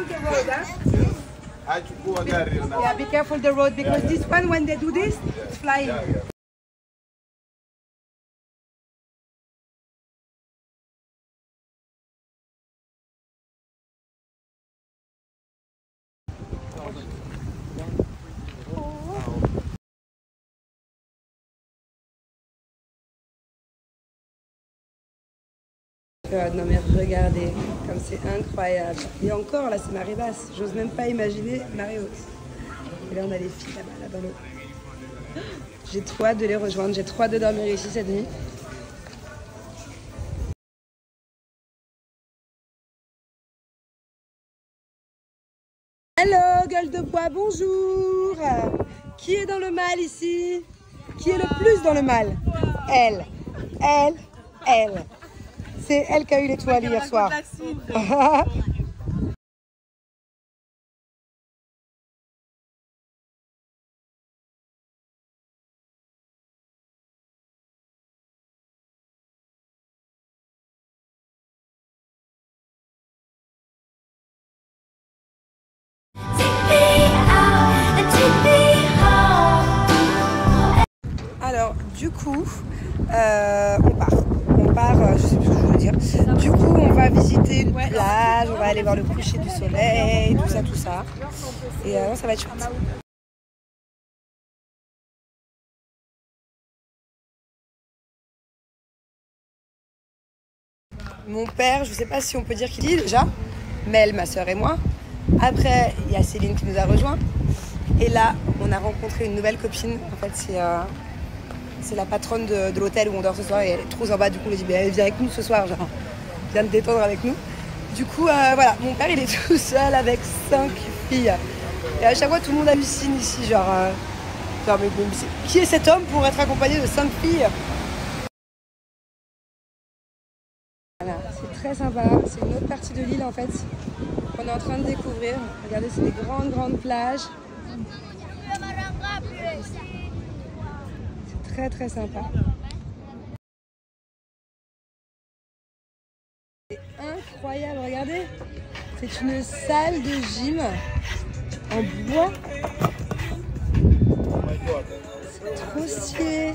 careful the road, huh? Yeah, be careful the road because this one, when they do this, it's flying. Non mais regardez, comme c'est incroyable. Et encore là c'est marée basse, j'ose même pas imaginer marée haute. Et là on a les filles là dans l'eau. J'ai trop hâte de les rejoindre, j'ai trop hâte de dormir ici cette nuit. Hello gueule de bois, bonjour. Qui est dans le mal ici? Qui est le plus dans le mal? Elle. C'est elle qui a eu l'étoile hier soir. Alors, du coup, on part, je sais plus ce que je veux dire. Du coup, on va visiter une plage, on va aller voir le coucher du soleil, tout ça. Et ça va être chouette. Mon père, je sais pas si on peut dire qu'il dit déjà, Mel, ma soeur et moi. Après, il y a Céline qui nous a rejoints. Et là, on a rencontré une nouvelle copine. En fait, c'est la patronne de l'hôtel où on dort ce soir et elle est trop sympa. Du coup, on lui dit viens avec nous ce soir, genre, viens te détendre avec nous. Du coup, voilà, mon père il est tout seul avec 5 filles. Et à chaque fois, tout le monde hallucine ici, genre mais qui est cet homme pour être accompagné de 5 filles? Voilà, c'est très sympa. C'est une autre partie de l'île en fait qu'on est en train de découvrir. Regardez, c'est des grandes plages. C'est très sympa. C'est incroyable, regardez. C'est une salle de gym en bois. C'est trop stylé.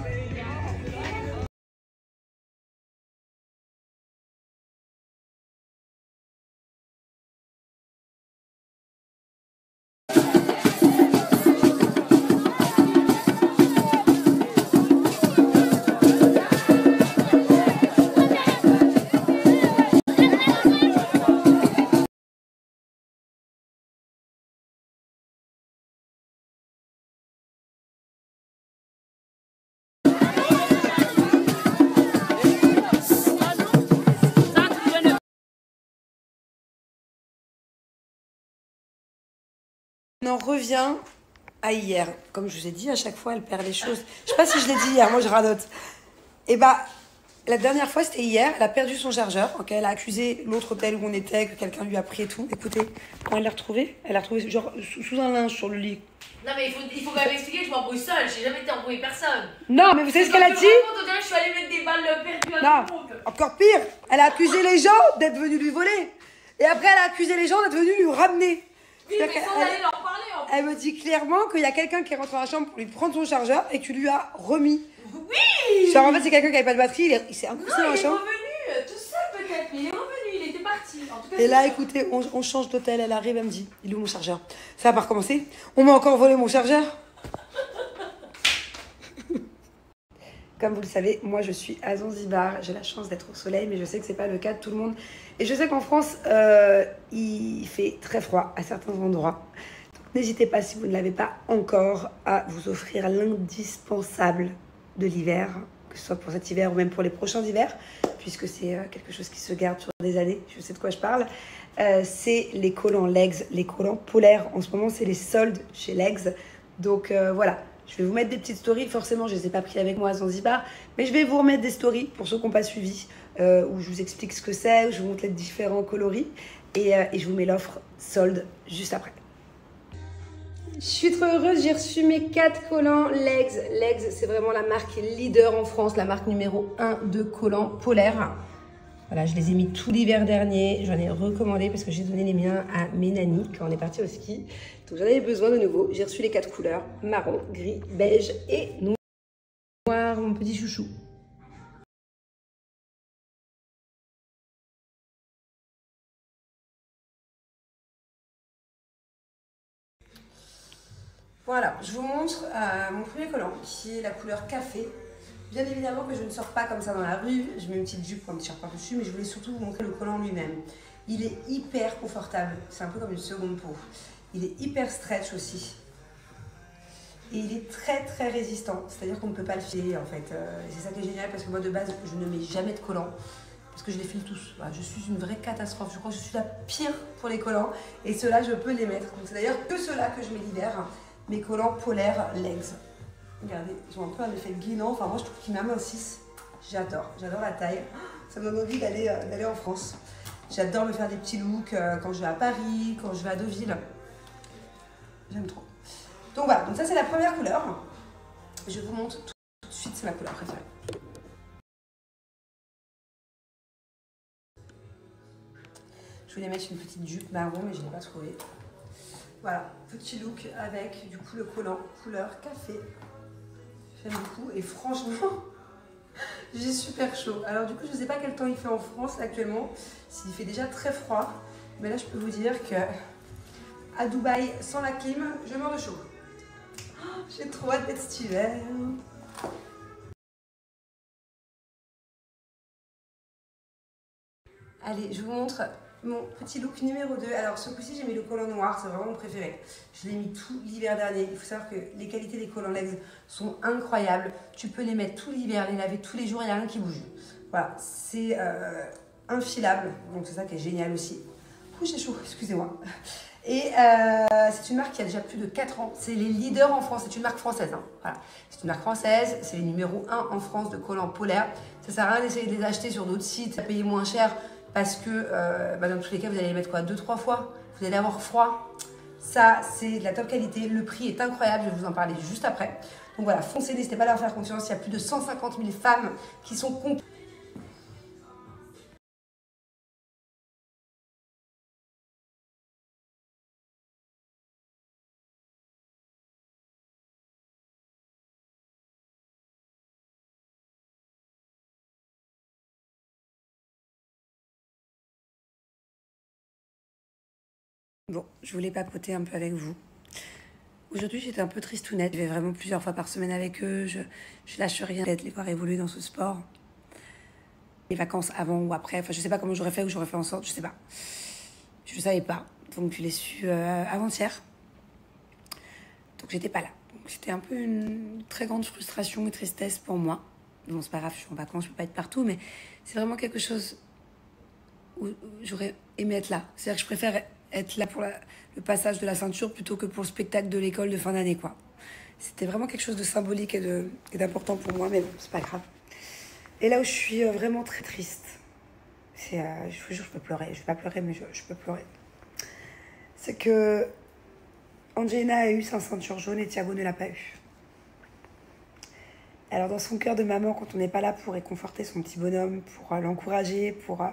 On en revient à hier. Comme je vous ai dit, à chaque fois, elle perd les choses. Je sais pas si je l'ai dit hier, moi je radote. Et bah, la dernière fois, c'était hier, elle a perdu son chargeur. Okay, elle a accusé l'autre hôtel où on était, que quelqu'un lui a pris et tout. Écoutez, quand elle l'a retrouvé genre sous un linge sur le lit. Non mais il faut quand même expliquer que je m'embrouille seule, j'ai jamais été embrouillée personne. Non mais vous savez ce qu'elle a dit? Je suis allée mettre des balles perdues à tout le monde. Encore pire, elle a accusé les gens d'être venus lui voler. Et après elle a accusé les gens d'être venus lui ramener. Oui, mais sans aller leur parler en fait. Elle me dit clairement qu'il y a quelqu'un qui est rentré dans la chambre pour lui prendre son chargeur et que tu lui as remis. Oui. Genre en fait c'est quelqu'un qui avait pas de batterie, il s'est incrusté dans la chambre. Il est revenu, tout seul peut-être, mais il est revenu, il était parti. En tout cas, et là écoutez, on change d'hôtel, elle arrive, elle me dit, il est où mon chargeur? Ça va pas recommencer? On m'a encore volé mon chargeur. Comme vous le savez, moi je suis à Zanzibar, j'ai la chance d'être au soleil, mais je sais que c'est pas le cas de tout le monde. Et je sais qu'en France, il fait très froid à certains endroits. Donc n'hésitez pas, si vous ne l'avez pas encore, à vous offrir l'indispensable de l'hiver, que ce soit pour cet hiver ou même pour les prochains hivers, puisque c'est quelque chose qui se garde sur des années, je sais de quoi je parle. C'est les collants Legs, les collants polaires. En ce moment, c'est les soldes chez Legs. Donc voilà. Je vais vous mettre des petites stories, forcément je ne les ai pas pris avec moi à Zanzibar, mais je vais vous remettre des stories pour ceux qui n'ont pas suivi, où je vous explique ce que c'est, où je vous montre les différents coloris, et je vous mets l'offre solde juste après. Je suis trop heureuse, j'ai reçu mes 4 collants Legs. Legs, c'est vraiment la marque leader en France, la marque numéro 1 de collants polaires. Voilà, je les ai mis tout l'hiver dernier. J'en ai recommandé parce que j'ai donné les miens à mes nannies quand on est parti au ski. Donc j'en avais besoin de nouveau. J'ai reçu les 4 couleurs, marron, gris, beige et noir, mon petit chouchou. Voilà, je vous montre mon premier collant qui est la couleur café. Bien évidemment que je ne sors pas comme ça dans la rue, je mets une petite jupe ou un t-shirt par-dessus, mais je voulais surtout vous montrer le collant lui-même. Il est hyper confortable, c'est un peu comme une seconde peau. Il est hyper stretch aussi. Et il est très très résistant, c'est-à-dire qu'on ne peut pas le filer en fait. C'est ça qui est génial parce que moi de base, je ne mets jamais de collant parce que je les file tous. Voilà, je suis une vraie catastrophe, je crois que je suis la pire pour les collants et ceux-là je peux les mettre. Donc c'est d'ailleurs que ceux-là que je mets l'hiver, mes collants polaires legs. Regardez, ils ont un peu un effet guinant. Enfin, moi, je trouve qu'ils m'amincissent. J'adore la taille. Ça me donne envie d'aller en France. J'adore me faire des petits looks quand je vais à Paris, quand je vais à Deauville. J'aime trop. Donc voilà, donc ça c'est la première couleur. Je vous montre tout de suite, c'est ma couleur préférée. Je voulais mettre une petite jupe marron, mais je ne l'ai pas trouvée. Voilà, petit look avec du coup le collant couleur café. J'aime beaucoup et franchement, j'ai super chaud. Alors du coup, je ne sais pas quel temps il fait en France actuellement, s'il fait déjà très froid. Mais là, je peux vous dire que à Dubaï, sans la clim, je meurs de chaud. Oh, j'ai trop hâte d'être cet hiver. Allez, je vous montre mon petit look numéro 2. Alors ce coup-ci, j'ai mis le collant noir, c'est vraiment mon préféré. Je l'ai mis tout l'hiver dernier. Il faut savoir que les qualités des collants legs sont incroyables. Tu peux les mettre tout l'hiver, les laver tous les jours, il n'y a rien qui bouge. Voilà, c'est infilable, donc c'est ça qui est génial aussi. Ouh, j'ai chaud, excusez-moi. Et c'est une marque qui a déjà plus de 4 ans. C'est les leaders en France, c'est une marque française. Hein. Voilà. C'est une marque française, c'est les numéro 1 en France de collants polaires. Ça sert à rien d'essayer de les acheter sur d'autres sites, à payer moins cher. Parce que dans tous les cas, vous allez les mettre quoi 2-3 fois. Vous allez avoir froid. Ça, c'est de la top qualité. Le prix est incroyable. Je vais vous en parler juste après. Donc voilà, foncez, n'hésitez pas à leur faire confiance. Il y a plus de 150 000 femmes qui sont comptées. Bon, je voulais papoter un peu avec vous. Aujourd'hui, j'étais un peu tristounette. Je vais vraiment plusieurs fois par semaine avec eux. Je lâche rien d'être les voir évoluer dans ce sport. Les vacances avant ou après. Enfin, je sais pas comment j'aurais fait ou j'aurais fait en sorte. Je sais pas. Je savais pas. Donc, je l'ai su avant-hier. Donc, j'étais pas là. Donc, c'était un peu une très grande frustration et tristesse pour moi. Bon, c'est pas grave, je suis en vacances, je peux pas être partout. Mais c'est vraiment quelque chose où j'aurais aimé être là. C'est-à-dire que je préfère être là pour le passage de la ceinture plutôt que pour le spectacle de l'école de fin d'année, quoi. C'était vraiment quelque chose de symbolique et d'important pour moi, mais bon, c'est pas grave. Et là où je suis vraiment très triste, c'est, je vous jure, je peux pleurer. Je vais pas pleurer, mais je peux pleurer. C'est que Angelina a eu sa ceinture jaune et Thiago ne l'a pas eu. Alors dans son cœur de maman, quand on n'est pas là pour réconforter son petit bonhomme, pour l'encourager, pour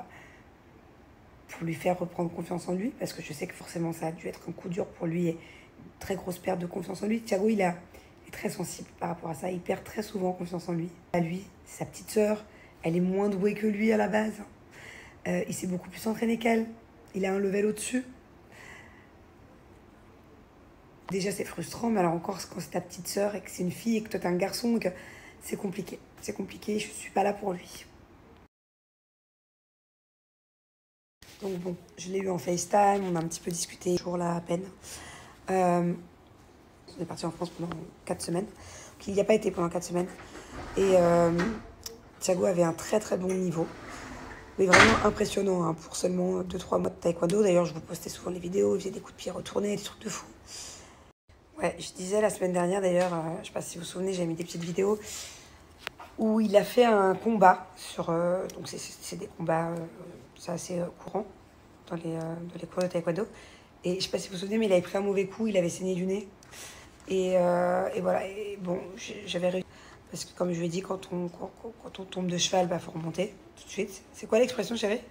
lui faire reprendre confiance en lui, parce que je sais que forcément ça a dû être un coup dur pour lui et une très grosse perte de confiance en lui. Thiago, il est très sensible par rapport à ça, il perd très souvent confiance en lui. À lui, sa petite sœur, elle est moins douée que lui à la base. Il s'est beaucoup plus entraîné qu'elle, il a un level au-dessus. Déjà c'est frustrant, mais alors encore quand c'est ta petite sœur et que c'est une fille et que toi t'es un garçon, c'est compliqué. C'est compliqué, je suis pas là pour lui. Donc bon, je l'ai eu en FaceTime, on a un petit peu discuté, toujours là à peine. On est parti en France pendant 4 semaines. Donc, il n'y a pas été pendant 4 semaines. Et Thiago avait un très très bon niveau. Mais vraiment impressionnant hein, pour seulement 2-3 mois de taekwondo. D'ailleurs, je vous postais souvent les vidéos, il faisait des coups de pied retournés, des trucs de fou. Ouais, je disais la semaine dernière d'ailleurs, je ne sais pas si vous vous souvenez, j'avais mis des petites vidéos où il a fait un combat sur... donc c'est des combats... c'est assez courant dans les cours de taekwondo. Et je ne sais pas si vous vous souvenez, mais il avait pris un mauvais coup, il avait saigné du nez. Et voilà, et bon, j'avais réussi. Parce que comme je lui ai dit, quand on tombe de cheval, bah faut remonter tout de suite. C'est quoi l'expression, chérie?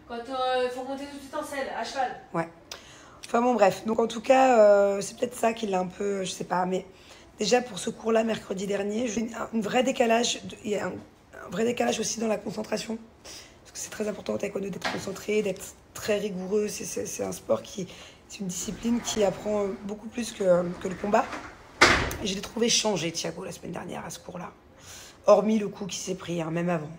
Quand faut monter tout de suite en selle, à cheval. Ouais. Enfin bon, bref. Donc en tout cas, c'est peut-être ça qui l'a un peu, je sais pas. Mais déjà pour ce cours-là, mercredi dernier, j'ai eu un vrai décalage. Il y a un vrai décalage aussi dans la concentration. Parce que c'est très important au taekwondo d'être concentré, d'être très rigoureux. C'est un sport qui, c'est une discipline qui apprend beaucoup plus que le combat. Et je l'ai trouvé changé, Thiago, la semaine dernière à ce cours-là. Hormis le coup qui s'est pris, hein, même avant.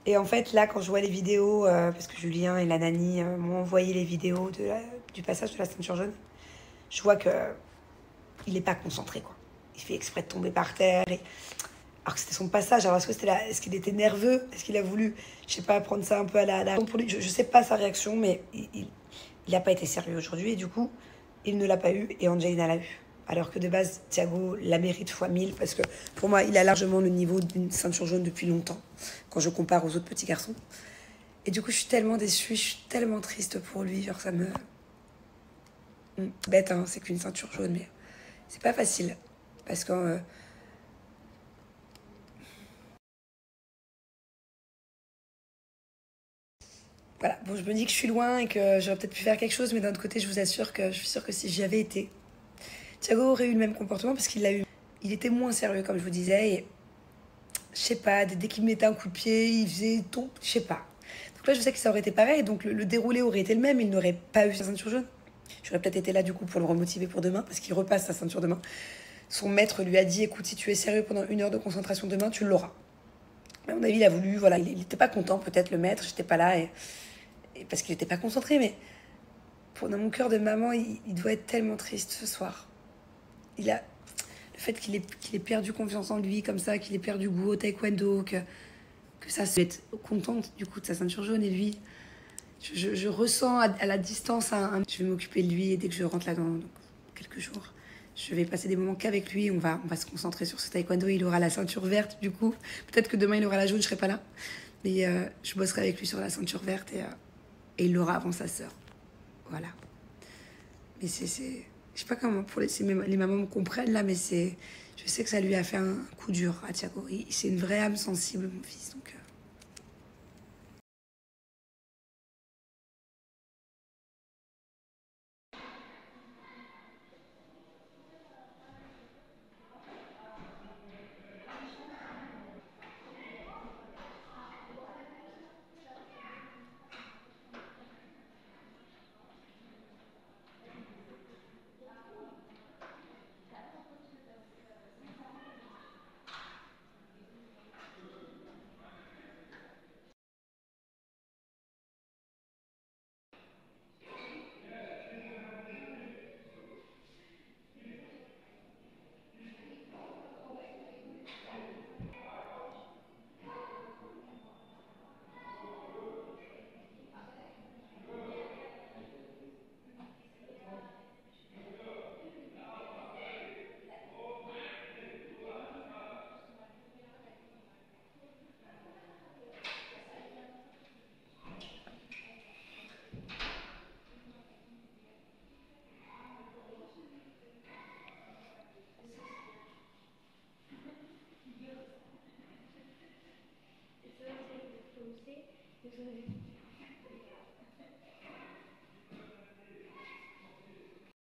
Et en fait, là, quand je vois les vidéos, parce que Julien et la nanny m'ont envoyé les vidéos du passage de la ceinture jaune, je vois que il n'est pas concentré, quoi. Il fait exprès de tomber par terre. Alors que c'était son passage. Alors est-ce qu'il était nerveux? Est-ce qu'il a voulu, je sais pas, prendre ça un peu à la... Pour lui, je sais pas sa réaction, mais il n'a pas été sérieux aujourd'hui. Et du coup, il ne l'a pas eu et Angelina l'a eu. Alors que de base, Thiago la mérite fois 1000 parce que pour moi, il a largement le niveau d'une ceinture jaune depuis longtemps, quand je compare aux autres petits garçons. Et du coup, je suis tellement déçue, je suis tellement triste pour lui. Genre, ça me... Bête, hein, c'est qu'une ceinture jaune, mais c'est pas facile. Parce que... voilà, bon, je me dis que je suis loin et que j'aurais peut-être pu faire quelque chose, mais d'un autre côté, je vous assure que je suis sûre que si j'y avais été, Thiago aurait eu le même comportement parce qu'il l'a eu. Il était moins sérieux, comme je vous disais, et je sais pas, dès qu'il mettait un coup de pied, il faisait tout, je sais pas. Donc là, je sais que ça aurait été pareil, donc le déroulé aurait été le même, il n'aurait pas eu sa ceinture jaune. J'aurais peut-être été là du coup pour le remotiver pour demain, parce qu'il repasse sa ceinture demain. Son maître lui a dit, écoute, si tu es sérieux pendant 1 heure de concentration demain, tu l'auras. Mais à mon avis, il a voulu, voilà, il n'était pas content, peut-être le maître, j'étais pas là, et parce qu'il n'était pas concentré, mais dans mon cœur de maman, il doit être tellement triste ce soir. Le fait qu'il ait perdu confiance en lui comme ça, qu'il ait perdu goût au taekwondo, que ça se être contente du coup de sa ceinture jaune. Et lui, je ressens à la distance je vais m'occuper de lui et dès que je rentre là dans quelques jours, je vais passer des moments qu'avec lui. On va se concentrer sur ce taekwondo. Il aura la ceinture verte du coup. Peut-être que demain il aura la jaune, je serai pas là. Mais je bosserai avec lui sur la ceinture verte et il l'aura avant sa sœur. Voilà. Mais je sais pas comment si les mamans me comprennent là, mais je sais que ça lui a fait un coup dur à Thiago. C'est une vraie âme sensible, mon fils. Donc,